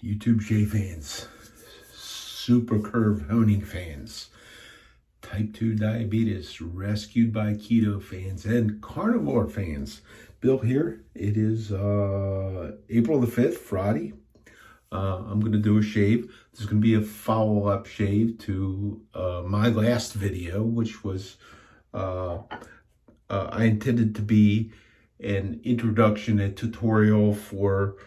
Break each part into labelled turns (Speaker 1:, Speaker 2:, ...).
Speaker 1: YouTube shave fans, super curve honing fans, type 2 diabetes, rescued by keto fans, and carnivore fans. Bill here. It is April the 5th, Friday. I'm going to do a shave. This is going to be a follow-up shave to my last video, which was I intended to be an introduction, a tutorial for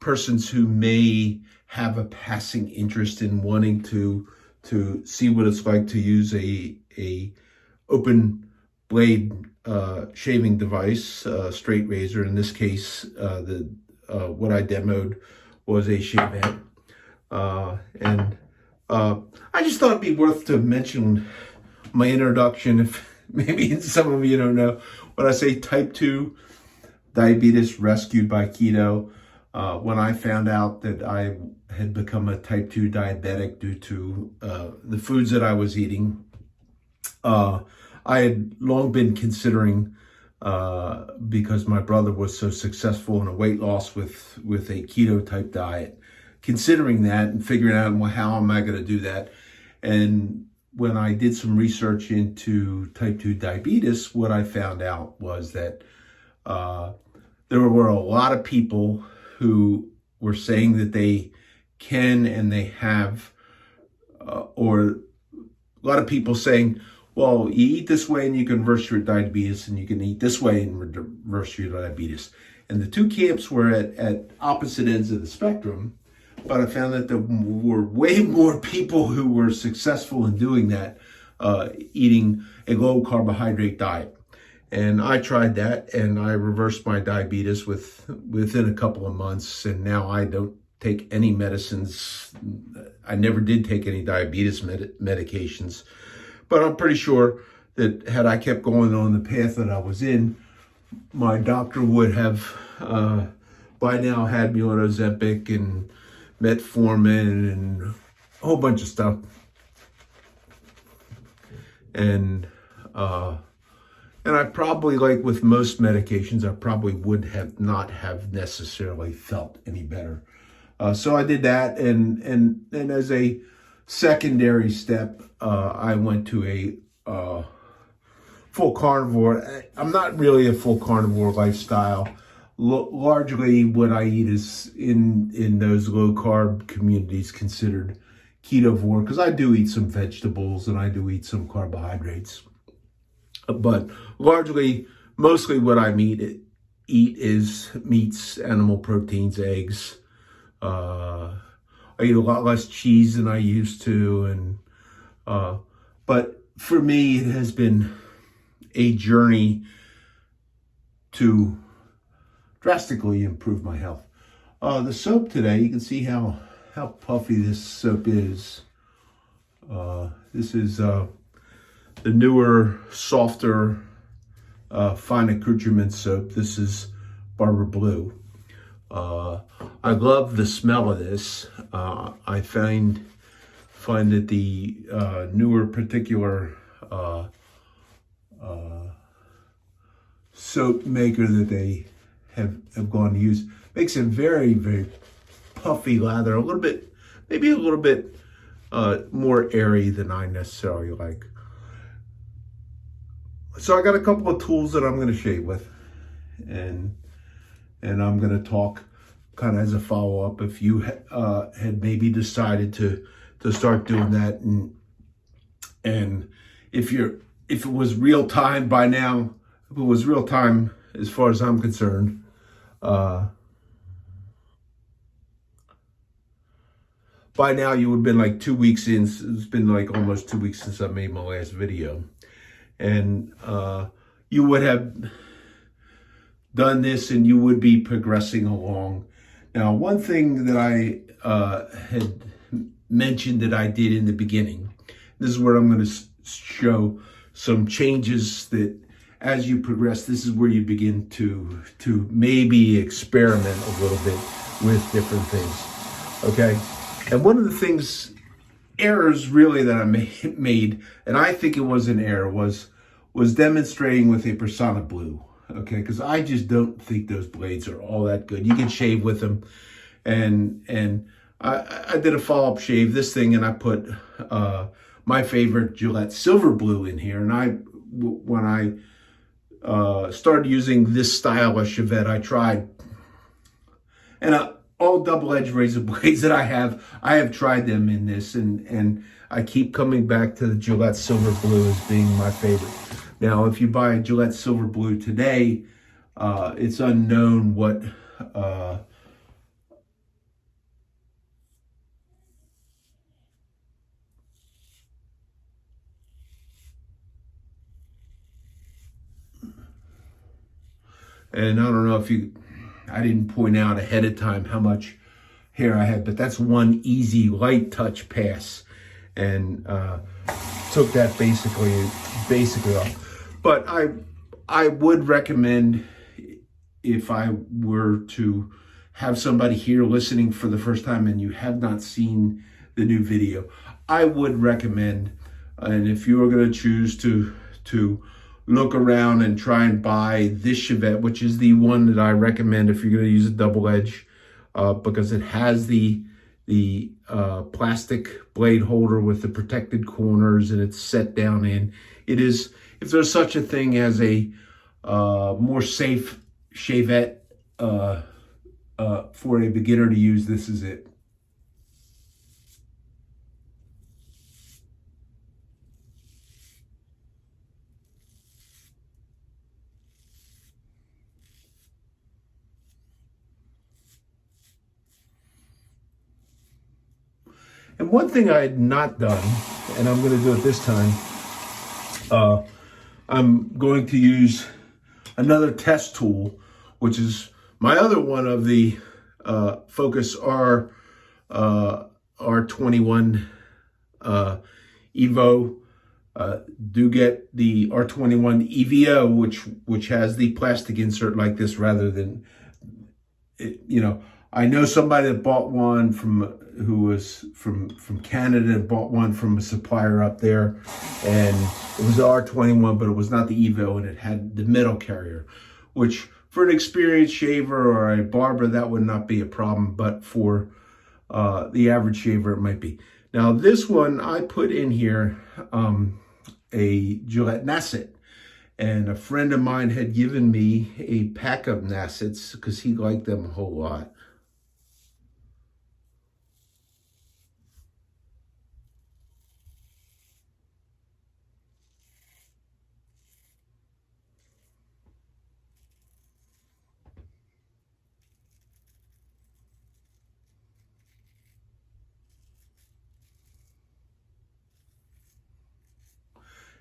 Speaker 1: persons who may have a passing interest in wanting to see what it's like to use a open blade shaving device, straight razor. In this case, what I demoed was a shavette, and I just thought it'd be worth to mention my introduction. If maybe some of you don't know, when I say type 2 diabetes rescued by keto, when I found out that I had become a type 2 diabetic due to the foods that I was eating, I had long been considering, because my brother was so successful in a weight loss with a keto type diet, considering that and figuring out, well, how am I going to do that? And when I did some research into type 2 diabetes, what I found out was that there were a lot of people who were saying that they can and they have, or a lot of people saying, well, you eat this way and you can reverse your diabetes, and you can eat this way and reverse your diabetes. And the two camps were at opposite ends of the spectrum, but I found that there were way more people who were successful in doing that, eating a low carbohydrate diet. And I tried that, and I reversed my diabetes within a couple of months, and now I don't take any medicines. I never did take any diabetes medications, but I'm pretty sure that had I kept going on the path that I was in, my doctor would have by now had me on Ozempic and metformin and a whole bunch of stuff. And I probably, like with most medications, I probably would have not have necessarily felt any better. So I did that, and as a secondary step, I went to a full carnivore. I'm not really a full carnivore lifestyle. Largely what I eat is in those low carb communities considered ketovore, because I do eat some vegetables and I do eat some carbohydrates. But largely, mostly what I eat is meats, animal proteins, eggs. I eat a lot less cheese than I used to, and but for me, it has been a journey to drastically improve my health. The soap today, you can see how puffy this soap is. This is the newer, softer, fine accoutrement soap. This is Barber Blue. I love the smell of this. I find that the newer particular soap maker that they have gone to use makes it very, very puffy lather, maybe a little bit more airy than I necessarily like. So I got a couple of tools that I'm going to shave with, and I'm going to talk kind of as a follow-up if you had maybe decided to start doing that, and if it was real time by now, if it was real time as far as I'm concerned, by now you would have been like 2 weeks in. It's been like almost 2 weeks since I made my last video, and you would have done this and you would be progressing along. Now, one thing that I had mentioned that I did in the beginning, this is where I'm going to show some changes that as you progress, this is where you begin to maybe experiment a little bit with different things, okay? And one of the errors really that I made, and I think it was an error, was demonstrating with a Persona Blue, okay? Because I just don't think those blades are all that good. You can shave with them, and I did a follow-up shave this thing, and I put my favorite Gillette Silver Blue in here. And when I started using this style of shavette, I tried, and all double-edged razor blades that I have tried them in this, and I keep coming back to the Gillette Silver Blue as being my favorite. Now, if you buy a Gillette Silver Blue today, it's unknown what and I don't know if I didn't point out ahead of time how much hair I had, but that's one easy light touch pass, and took that basically off. But I would recommend, if I were to have somebody here listening for the first time and you have not seen the new video, I would recommend, and if you are going to choose to look around and try and buy this shavette, which is the one that I recommend if you're going to use a double edge, because it has the plastic blade holder with the protected corners, and it's set down in. It is, if there's such a thing as a more safe shavette for a beginner to use, this is it. And one thing I had not done, and I'm going to do it this time, I'm going to use another test tool, which is my other one of the Focus R21 Evo. Do get the R21 EVO, which has the plastic insert like this, rather than, I know somebody that bought one who was from Canada, and bought one from a supplier up there, and it was the R21, but it was not the Evo, and it had the metal carrier, which for an experienced shaver or a barber, that would not be a problem, but for the average shaver, it might be. Now, this one, I put in here a Gillette Nasset, and a friend of mine had given me a pack of Nassets because he liked them a whole lot.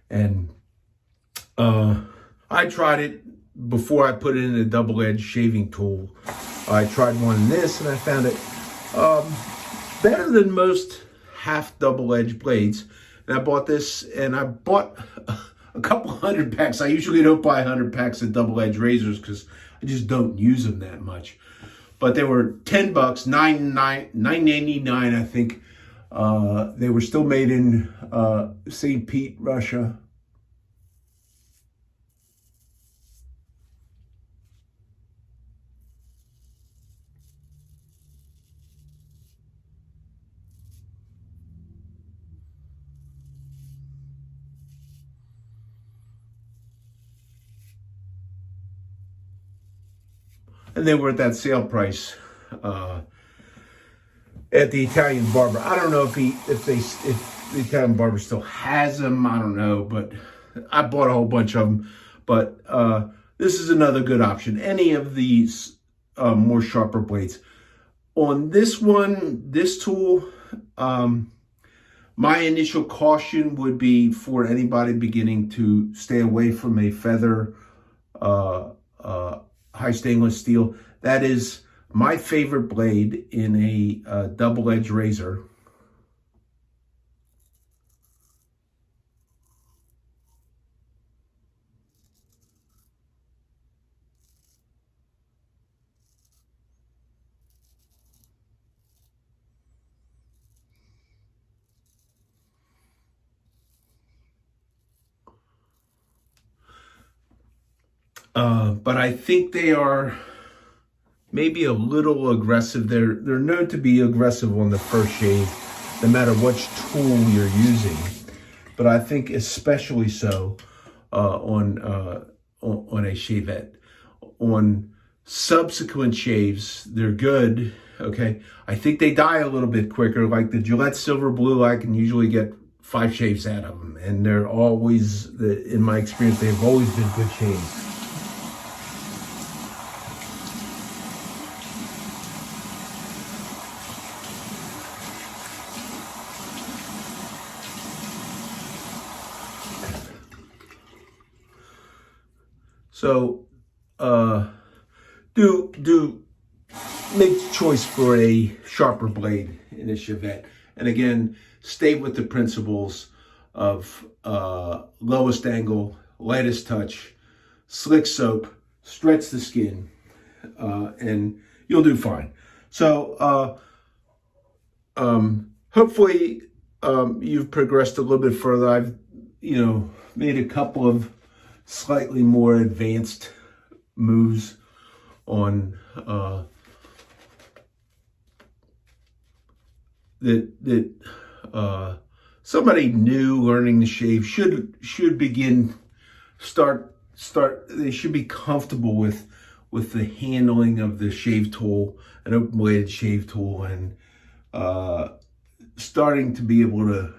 Speaker 1: And I tried it before I put it in a double-edged shaving tool. I tried one in this, and I found it better than most half double-edged blades. And I bought this, and I bought a couple hundred packs. I usually don't buy 100 packs of double-edged razors because I just don't use them that much. But they were $10, $9.99, I think. They were still made in St. Pete, Russia. And they were at that sale price at the Italian barber. I don't know if the Italian barber still has them. I don't know, but I bought a whole bunch of them. But this is another good option. Any of these more sharper blades. On this one, this tool, my initial caution would be for anybody beginning to stay away from a feather high stainless steel. That is my favorite blade in a double-edged razor. But I think they are maybe a little aggressive. They're known to be aggressive on the first shave, no matter which tool you're using. But I think especially so on a shavette. On subsequent shaves, they're good. Okay, I think they die a little bit quicker. Like the Gillette Silver Blue, I can usually get 5 shaves out of them, and they're always, in my experience, they've always been good shaves. So, do make the choice for a sharper blade in a shavette. And again, stay with the principles of lowest angle, lightest touch, slick soap, stretch the skin, and you'll do fine. So hopefully you've progressed a little bit further. I've made a couple of slightly more advanced moves on that somebody new learning to shave should begin start they should be comfortable with the handling of the shave tool, an open bladed shave tool, and starting to be able to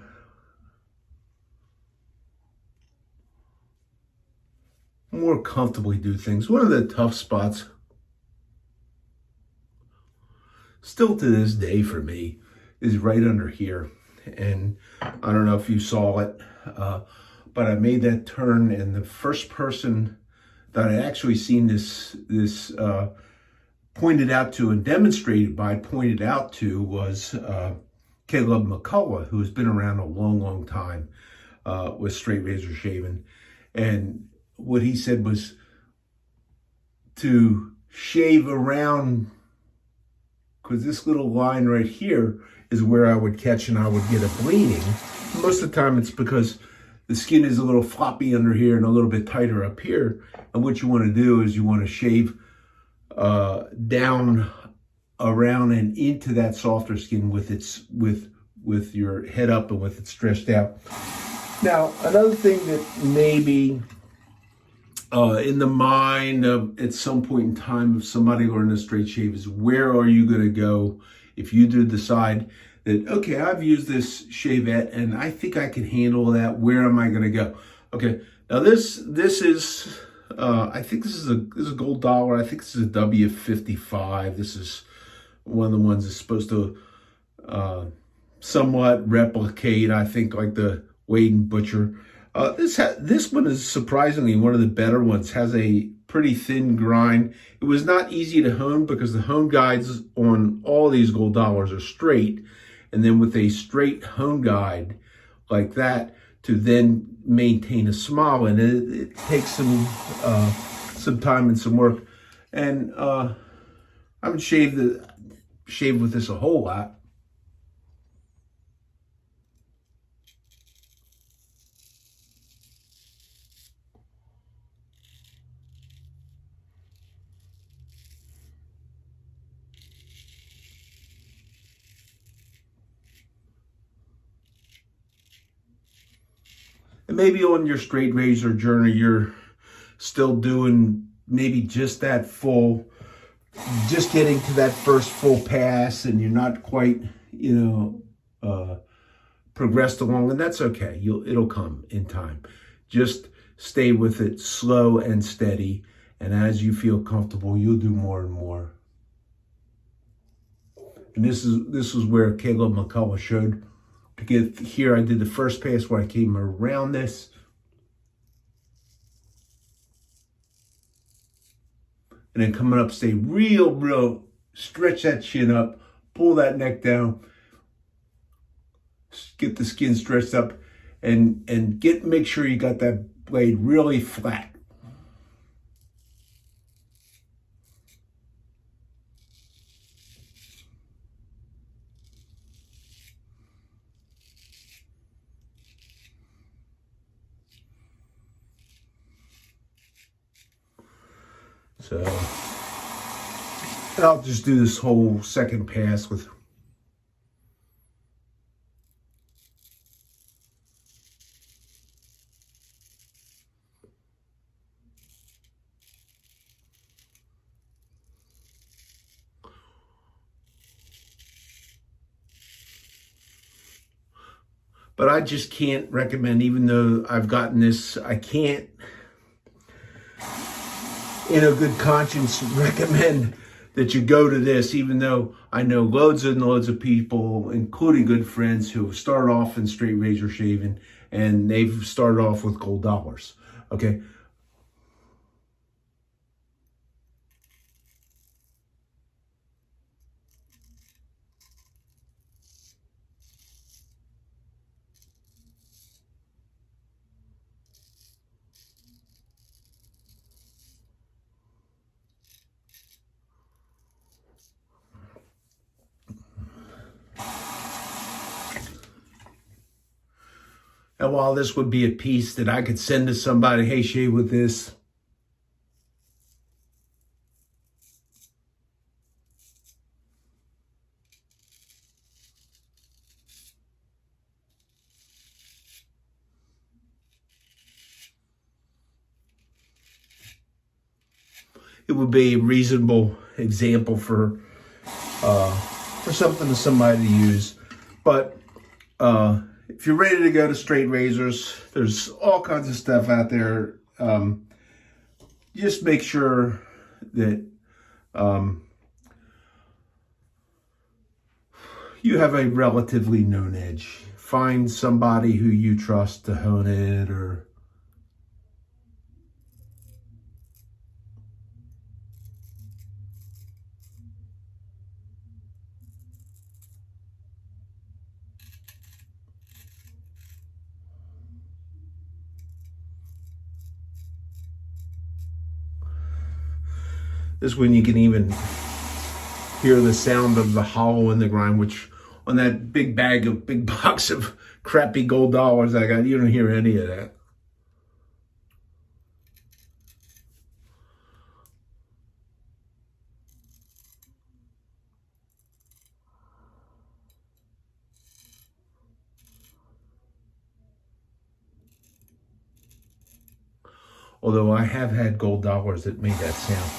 Speaker 1: more comfortably do things. One of the tough spots still to this day for me is right under here. And I don't know if you saw it, but I made that turn, and the first person that I actually seen this pointed out to and demonstrated by was Caleb McCullough, who's been around a long time with straight razor shaving. And what he said was to shave around, because this little line right here is where I would catch and I would get a bleeding. Most of the time it's because the skin is a little floppy under here and a little bit tighter up here. And what you want to do is you want to shave down around and into that softer skin with your head up and with it stretched out. Now, another thing that maybe in the mind of at some point in time of somebody learning a straight shave is, where are you going to go if you do decide that, okay, I've used this shavette and I think I can handle that. Where am I going to go? Okay, now this is I think this is a gold dollar. I think this is a W55. This is one of the ones that's supposed to somewhat replicate, I think, like the Wade and Butcher. This one is surprisingly one of the better ones. Has a pretty thin grind. It was not easy to hone because the hone guides on all these gold dollars are straight, and then with a straight hone guide like that to then maintain a smile, and it takes some time and some work. And I haven't shaved with this a whole lot. And maybe on your straight razor journey, you're still doing maybe just that full, just getting to that first full pass, and you're not quite, progressed along, and that's okay. It'll come in time. Just stay with it, slow and steady, and as you feel comfortable, you'll do more and more. And this is where Caleb McCullough showed. To get here, I did the first pass where I came around this. And then coming up, stay real, stretch that chin up, pull that neck down, get the skin stretched up, and make sure you got that blade really flat. So And I'll just do this whole second pass with. But I just can't recommend, even though I've gotten this, I can't, in a good conscience, recommend that you go to this, even though I know loads and loads of people, including good friends, who start off in straight razor shaving, and they've started off with gold dollars, okay? And while this would be a piece that I could send to somebody, hey, shave with this, it would be a reasonable example for something to somebody to use. But if you're ready to go to straight razors, there's all kinds of stuff out there. Just make sure that you have a relatively known edge. Find somebody who you trust to hone it, or this when you can even hear the sound of the hollow in the grind, which on that big box of crappy gold dollars I got, you don't hear any of that. Although I have had gold dollars that made that sound.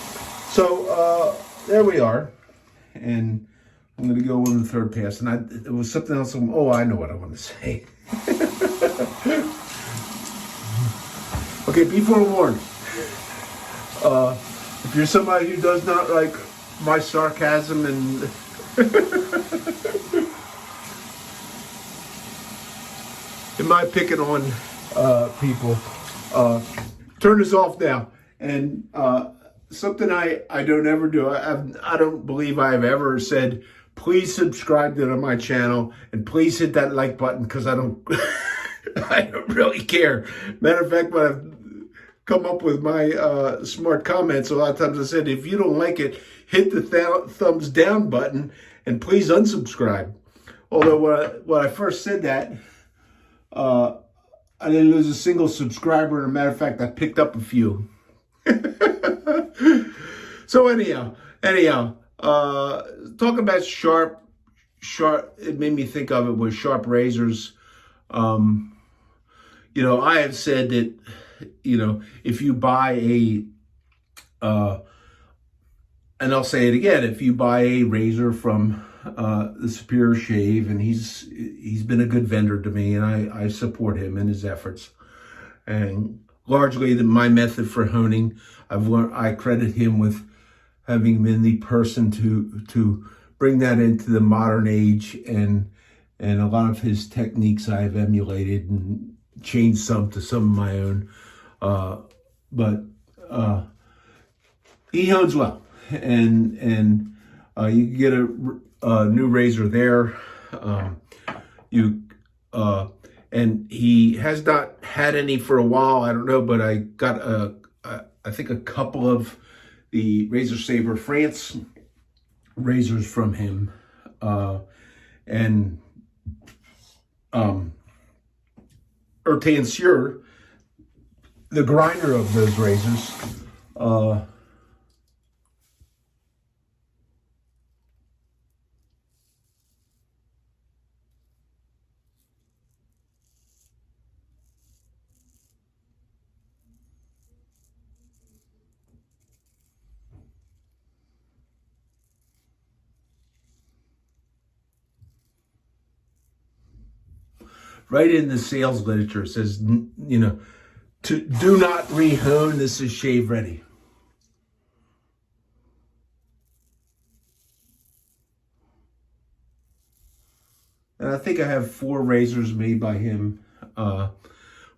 Speaker 1: So there we are. And I'm going to go on the third pass. And it was something else. Oh, I know what I want to say. Okay, be forewarned. If you're somebody who does not like my sarcasm and in my picking on people, turn this off now. And something I don't ever do. I don't believe I've ever said, please subscribe to my channel and please hit that like button, because I don't I don't really care. Matter of fact, when I've come up with my smart comments, a lot of times I said, if you don't like it, hit the thumbs down button and please unsubscribe. Although when I first said that, I didn't lose a single subscriber. And a matter of fact, I picked up a few. So anyhow, talking about sharp, it made me think of it with sharp razors. You know, I have said that, you know, if you buy and I'll say it again, if you buy a razor from the Superior Shave, and he's been a good vendor to me, and I support him in his efforts, and largely my method for honing, I credit him with having been the person to bring that into the modern age, and a lot of his techniques I've emulated and changed some to some of my own, but he hones well, and you can get a new razor there. And he has not had any for a while. I don't know, but I got I think a couple of the Razor Saber France razors from him, and Sur, the grinder of those razors, right in the sales literature. It says, you know, to do not rehone. This is shave ready. And I think I have 4 razors made by him.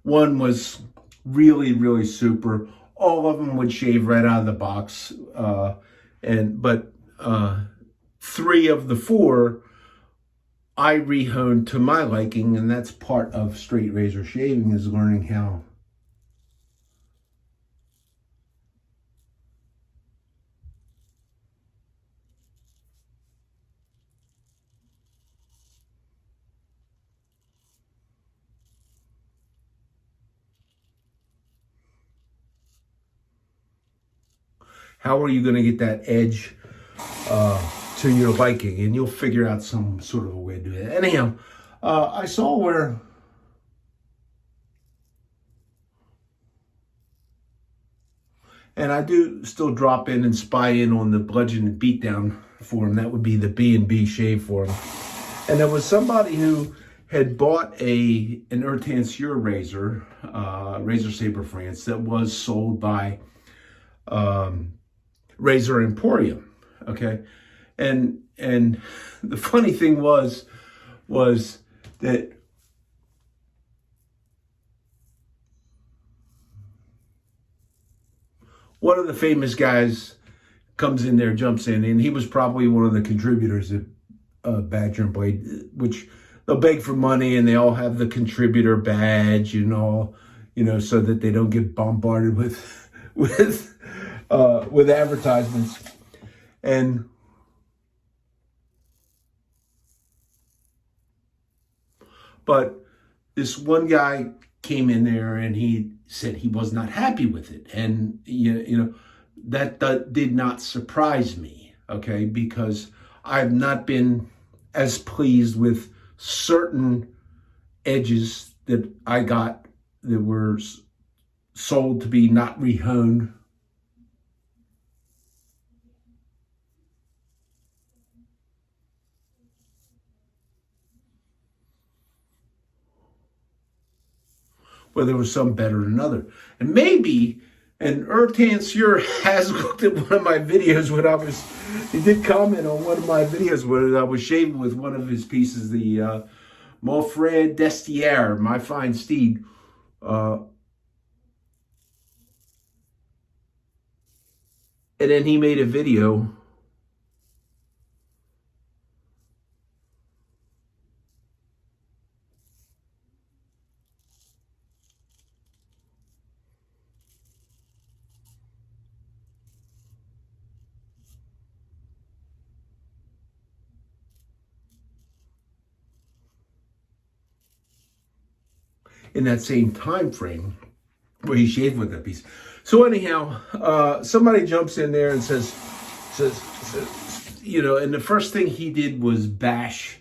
Speaker 1: One was really, really super. All of them would shave right out of the box. But 3 of the 4 I rehoned to my liking, and that's part of straight razor shaving, is learning how are you going to get that edge to your liking, and you'll figure out some sort of a way to do it. Anyhow, I saw where and I do still drop in and spy in on the bludgeon and beatdown forum. That would be the B&B shave forum. And there was somebody who had bought an Urtansure razor, Razor Sabre France, that was sold by Razor Emporium. Okay, and the funny thing was that one of the famous guys comes in there, jumps in, and he was probably one of the contributors at Badgering Blade, which they'll beg for money, and they all have the contributor badge and all, you know, so that they don't get bombarded with advertisements. But this one guy came in there and he said he was not happy with it. And, you know, that did not surprise me, okay? Because I've not been as pleased with certain edges that I got that were sold to be not rehoned. Where there was some better than other. And maybe, and Urtansure has looked at one of my videos when he did comment on one of my videos when I was shaving with one of his pieces, the Mon Frere d'Estière, My Fine Steed. And then he made a video in that same time frame where he shaved with that piece. So anyhow, somebody jumps in there and says, you know, and the first thing he did was bash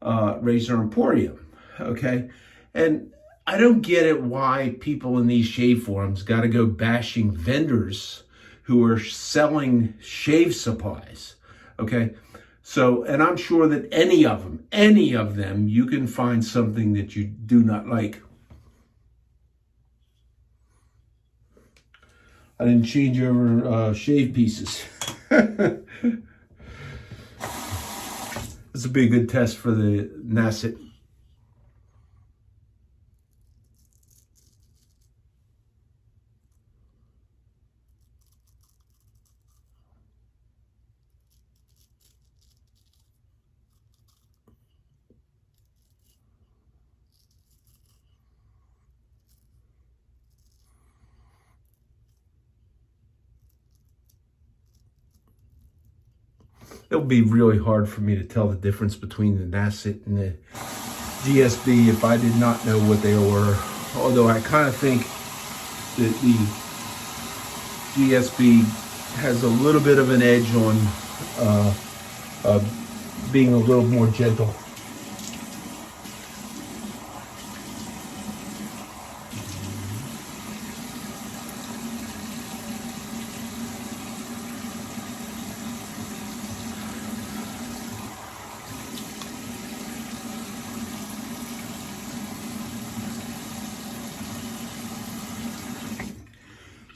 Speaker 1: Razor Emporium, okay? And I don't get it why people in these shave forums got to go bashing vendors who are selling shave supplies, okay? So, and I'm sure that any of them, you can find something that you do not like. I didn't change over shave pieces. This will be a good test for the Nasset. It would be really hard for me to tell the difference between the Nasset and the GSB if I did not know what they were. Although I kind of think that the GSB has a little bit of an edge on being a little more gentle.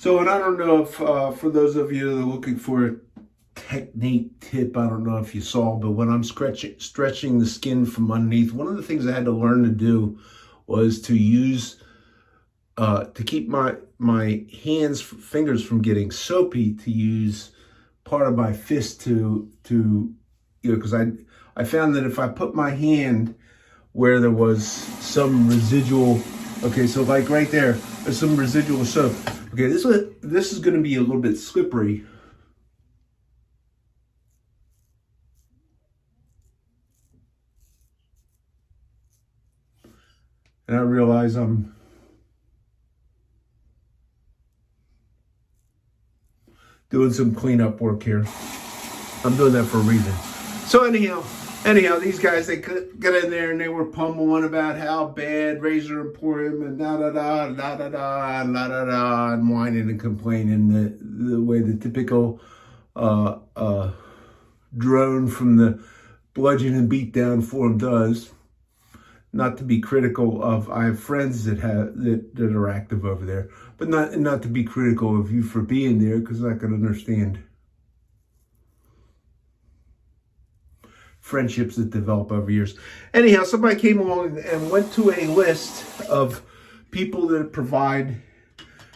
Speaker 1: So, and I don't know if, for those of you that are looking for a technique tip, I don't know if you saw, but when I'm stretching the skin from underneath, one of the things I had to learn to do was to use, to keep my fingers from getting soapy, to use part of my fist to because I found that if I put my hand where there was some residual, okay, so like right there's some residual soap. Okay, this is going to be a little bit slippery. And I realize I'm doing some cleanup work here. I'm doing that for a reason. So anyhow, these guys, they got in there and they were pummeling about how bad Razor Emporium and and whining and complaining the way the typical drone from the Bludgeon and Beatdown forum does. Not to be critical of, I have friends that are active over there, but not to be critical of you for being there, because I can understand friendships that develop over years. Anyhow, somebody came along and went to a list of people that provide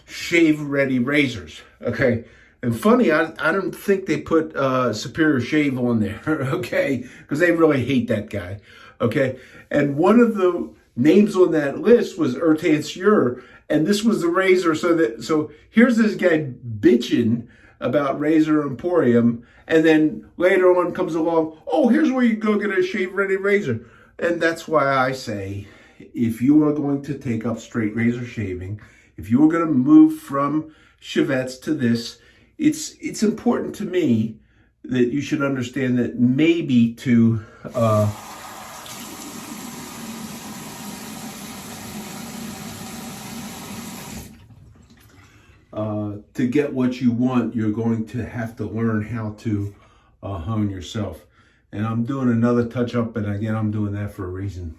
Speaker 1: shave-ready razors. Okay, and funny, I don't think they put Superior Shave on there. Okay, because they really hate that guy. Okay, and one of the names on that list was Ertansure, and this was the razor. So here's this guy bitching about Razor Emporium, and then later on comes along, oh, here's where you go get a shave-ready razor. And that's why I say, if you are going to take up straight razor shaving, if you are going to move from shavettes to this, it's important to me that you should understand that maybe to get what you want, you're going to have to learn how to hone yourself. And I'm doing another touch up, and again, I'm doing that for a reason.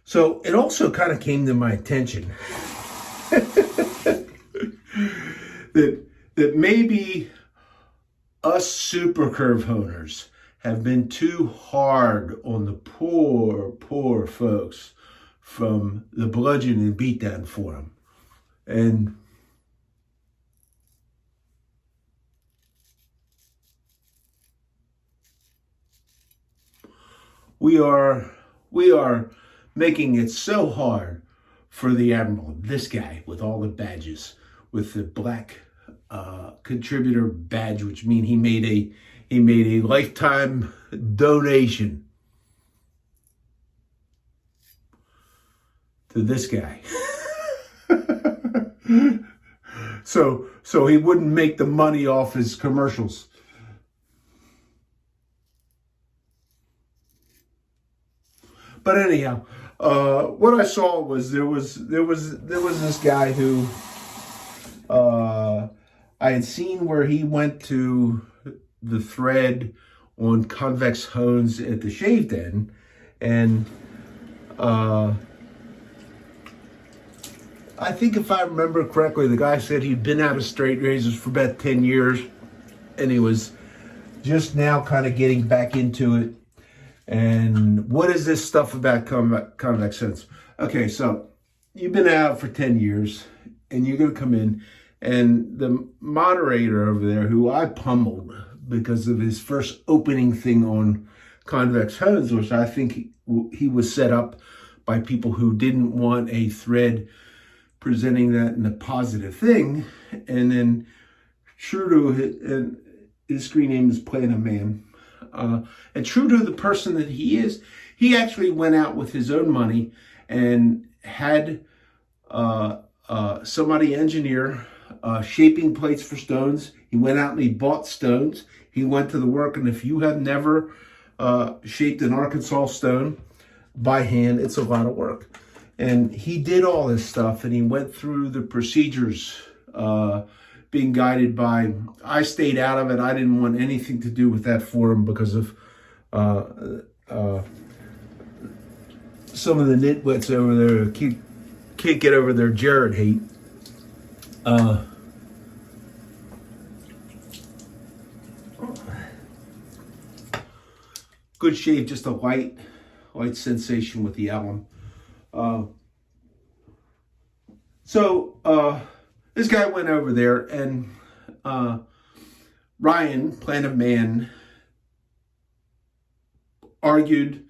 Speaker 1: So it also kind of came to my attention that maybe us super curve honers have been too hard on the poor folks from the Bludgeon and Beatdown forum. And we are making it so hard for the Admiral, this guy with all the badges, with the black contributor badge, which means he made a lifetime donation to this guy. so he wouldn't make the money off his commercials. But anyhow, what I saw was there was this guy who I had seen where he went to the thread on convex hones at the Shave Den, and I think if I remember correctly, the guy said he'd been out of straight razors for about 10 years, and he was just now kind of getting back into it. And what is this stuff about convex hones? Okay, so you've been out for 10 years, and you're going to come in, and the moderator over there, who I pummeled because of his first opening thing on convex hones, which I think he was set up by people who didn't want a thread presenting that in a positive thing. And then true to his screen name is Planet Man. And true to the person that he is, he actually went out with his own money and had somebody engineer shaping plates for stones. He went out and he bought stones. He went to the work, and if you have never shaped an Arkansas stone by hand, it's a lot of work. And he did all this stuff, and he went through the procedures being guided by, I stayed out of it. I didn't want anything to do with that forum because of uh, uh, some of the nitwits over there can't get over their Jared hate. Good shave, just a light sensation with the alum. So this guy went over there, and Ryan, Plan of Man, argued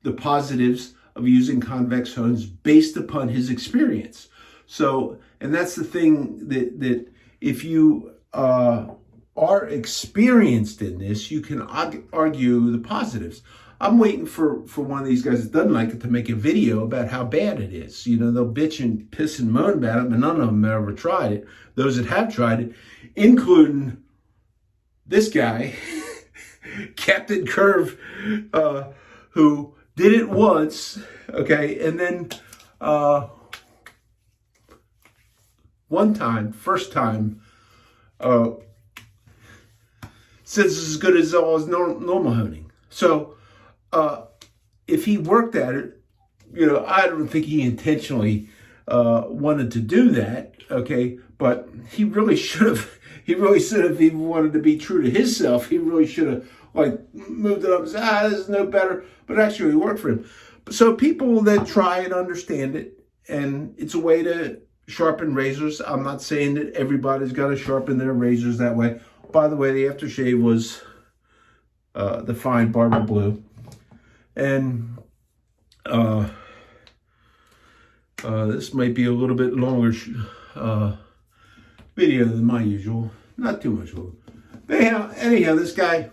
Speaker 1: the positives of using convex hones based upon his experience. So, and that's the thing, that if you are experienced in this, you can argue the positives. I'm waiting for one of these guys that doesn't like it to make a video about how bad it is. You know, they'll bitch and piss and moan about it, but none of them have ever tried it. Those that have tried it, including this guy, Captain Curve, who did it once, okay, and then first time, says it's as good as all his normal honing. So if he worked at it, you know, I don't think he intentionally wanted to do that, okay, but he really should have. He really should have, if he wanted to be true to himself, he really should have moved it up and said, this is no better, but actually worked for him. So people that try and understand it, and it's a way to sharpen razors. I'm not saying that everybody's got to sharpen their razors that way. By the way, the aftershave was the fine Barber Blue. And this might be a little bit longer video than my usual. Not too much longer. But anyhow, this guy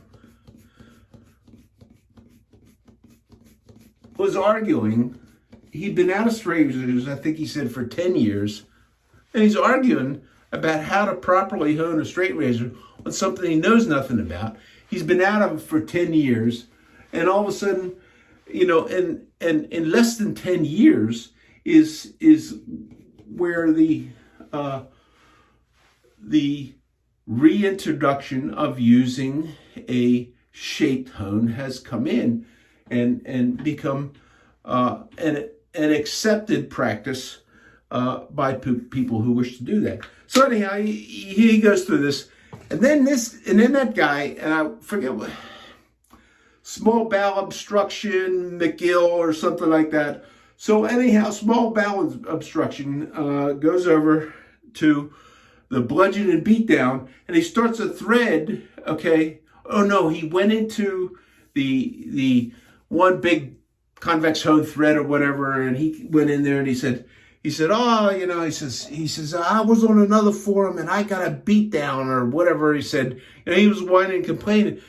Speaker 1: was arguing. He'd been out of straight razors, I think he said, for 10 years. And he's arguing about how to properly hone a straight razor on something he knows nothing about. He's been out of it for 10 years. And all of a sudden, you know, and in less than 10 years is where the reintroduction of using a shaped hone has come in and become an accepted practice by people who wish to do that. So anyhow, he goes through this, and then that guy, and I forget what, small bowel obstruction, McGill or something like that. So anyhow, small bowel obstruction goes over to the bludgeon and beatdown, and he starts a thread, okay? Oh no, he went into the one big convex hone thread or whatever, and he went in there and he said, oh, you know, he says, I was on another forum and I got a beat down or whatever. He said, you know, he was whining and complaining,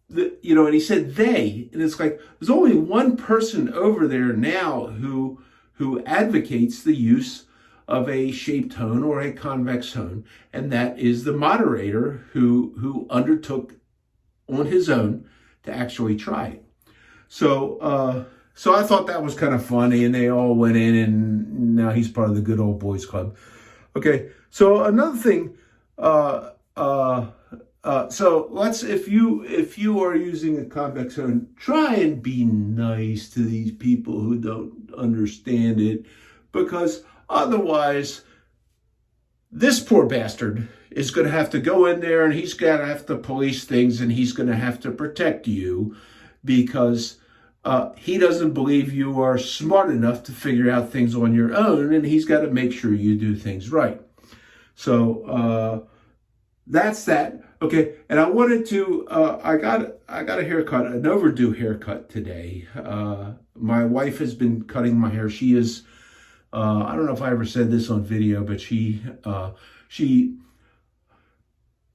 Speaker 1: you know, and he said they, and it's like, there's only one person over there now who advocates the use of a shaped hone or a convex hone, and that is the moderator who undertook on his own to actually try it. So I thought that was kind of funny, and they all went in, and now he's part of the good old boys club. Okay, so another thing, so let's, if you are using a convex hone, try and be nice to these people who don't understand it, because otherwise, this poor bastard is going to have to go in there, and he's going to have to police things, and he's going to have to protect you, because he doesn't believe you are smart enough to figure out things on your own, and he's got to make sure you do things right. So that's that. Okay, and I wanted to, I got a haircut, an overdue haircut today. My wife has been cutting my hair. She is, I don't know if I ever said this on video, but she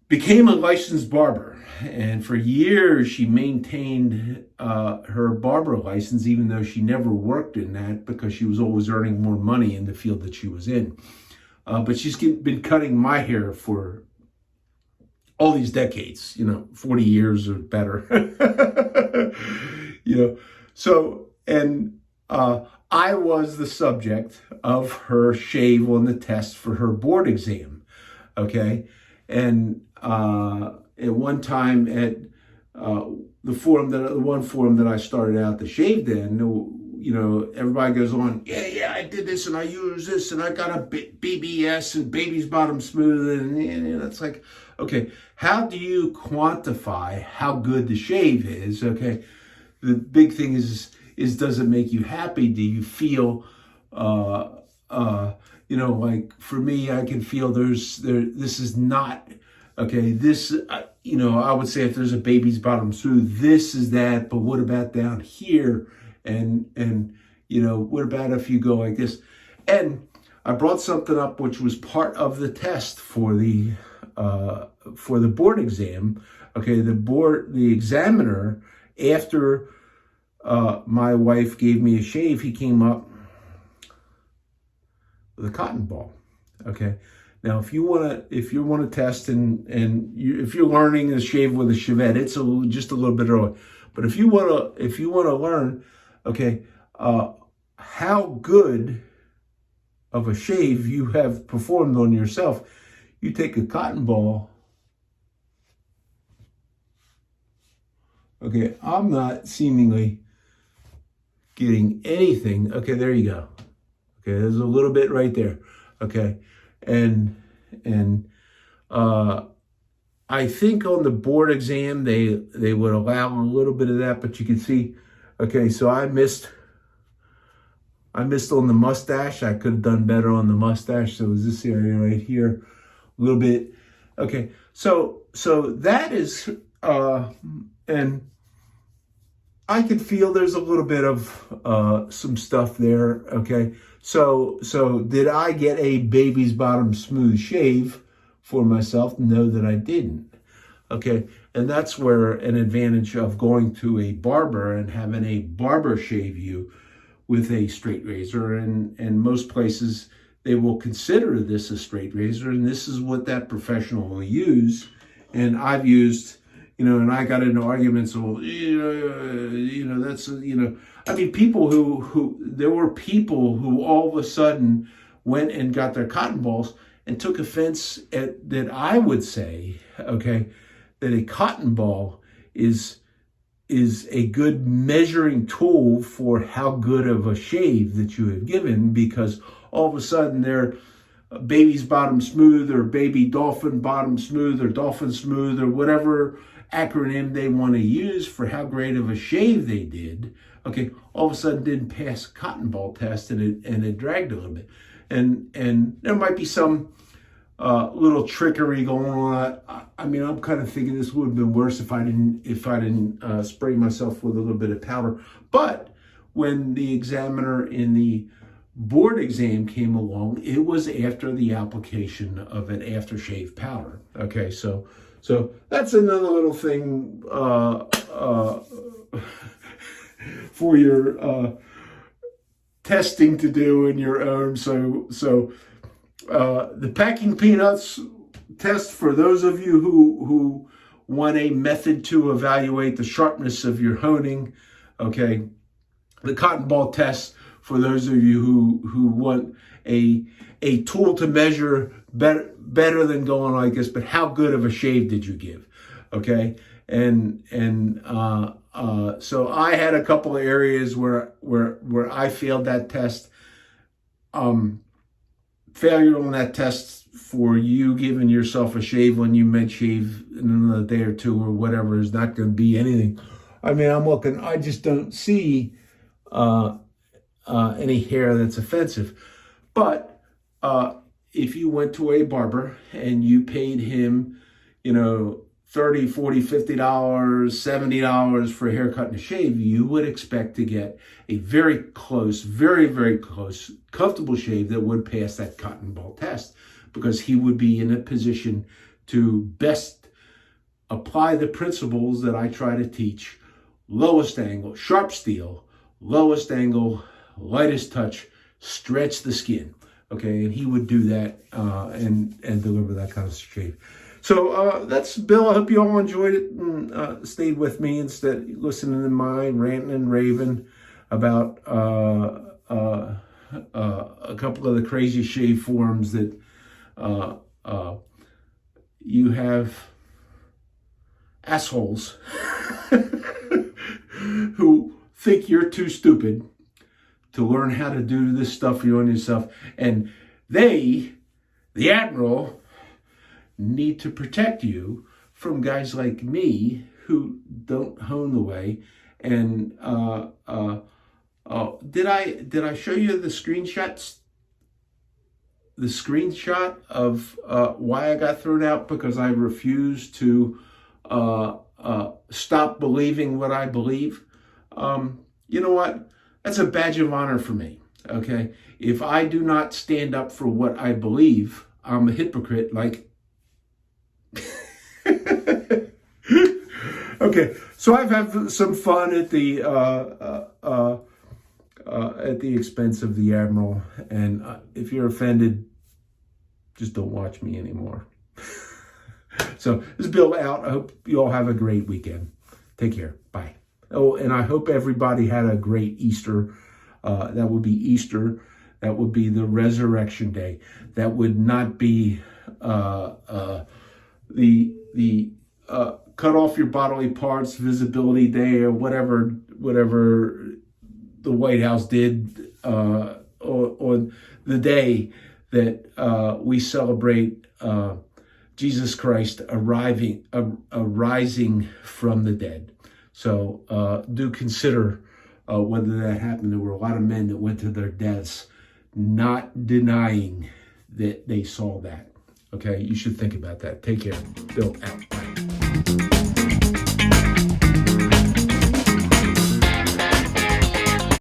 Speaker 1: became a licensed barber, and for years she maintained her barber license, even though she never worked in that, because she was always earning more money in the field that she was in. But she's been cutting my hair for all these decades, 40 years or better. So, and I was the subject of her shave on the test for her board exam, okay? And at one time at the one forum that I started out to shave in, everybody goes on, yeah, I did this and I used this and I got a BBS and baby's bottom smooth, and it's like, okay, how do you quantify how good the shave is? Okay, the big thing is does it make you happy? Do you feel, like for me, I can feel this is not, okay, this, I would say if there's a baby's bottom smooth, this is that, but what about down here? And what about if you go like this? And I brought something up which was part of the test for the board exam. Okay, the examiner, after my wife gave me a shave, he came up with a cotton ball. Okay. Now, if you want to test if you're learning to shave with a shavette, it's just a little bit early. But if you want to learn, okay, how good of a shave you have performed on yourself, you take a cotton ball. Okay, I'm not seemingly getting anything. Okay, there you go. Okay, there's a little bit right there. Okay, and I think on the board exam they would allow a little bit of that, but you can see. Okay, so I missed on the mustache. I could have done better on the mustache. So it was this area right here, a little bit. Okay, so that is and I can feel there's a little bit of some stuff there. Okay, so did I get a baby's bottom smooth shave for myself? No, that I didn't. Okay, and that's where an advantage of going to a barber and having a barber shave you with a straight razor, and most places they will consider this a straight razor, and this is what that professional will use. And I've used, and I got into arguments. Well, that's, I mean, people there were people who all of a sudden went and got their cotton balls and took offense at that. I would say, okay, that a cotton ball is a good measuring tool for how good of a shave that you have given, because all of a sudden they're baby's bottom smooth or baby dolphin bottom smooth or dolphin smooth or whatever acronym they want to use for how great of a shave they did. Okay, all of a sudden didn't pass a cotton ball test, and it dragged a little bit, and there might be some little trickery going on. I mean, I'm kind of thinking this would have been worse if I didn't spray myself with a little bit of powder. But when the examiner in the board exam came along, it was after the application of an aftershave powder. Okay, so that's another little thing for your testing to do in your own. So the packing peanuts test, for those of you who want a method to evaluate the sharpness of your honing. Okay, the cotton ball test for those of you who want a tool to measure better than going like this, but how good of a shave did you give? Okay, and so I had a couple of areas where I failed that test. Failure on that test for you giving yourself a shave when you might shave in another day or two or whatever is not going to be anything. I mean, I just don't see any hair that's offensive. But if you went to a barber and you paid him, $30, $40, $50, $70 for a haircut and a shave, you would expect to get a very close, very, very close, comfortable shave that would pass that cotton ball test, because he would be in a position to best apply the principles that I try to teach. Lowest angle, sharp steel, lowest angle, lightest touch, stretch the skin. Okay, and he would do that and deliver that kind of shave. So that's Bill. I hope you all enjoyed it and stayed with me instead of listening to my ranting and raving about a couple of the crazy shave forms that you have assholes who think you're too stupid to learn how to do this stuff for you on yourself. And they, the Admiral, need to protect you from guys like me who don't hone the way. And did I show you the screenshots? The screenshot of why I got thrown out? Because I refused to stop believing what I believe. You know what? That's a badge of honor for me. Okay, if I do not stand up for what I believe, I'm a hypocrite. Like, okay, so I've had some fun at the expense of the Admiral, and if you're offended, just don't watch me anymore. So this is Bill out. I hope you all have a great weekend. Take care. Bye. Oh, and I hope everybody had a great Easter. That would be Easter. That would be the Resurrection Day. That would not be the cut off your bodily parts visibility day, or whatever the White House did on the day that we celebrate Jesus Christ arising from the dead. So do consider whether that happened. There were a lot of men that went to their deaths not denying that they saw that. Okay, you should think about that. Take care. Bill out. Bye.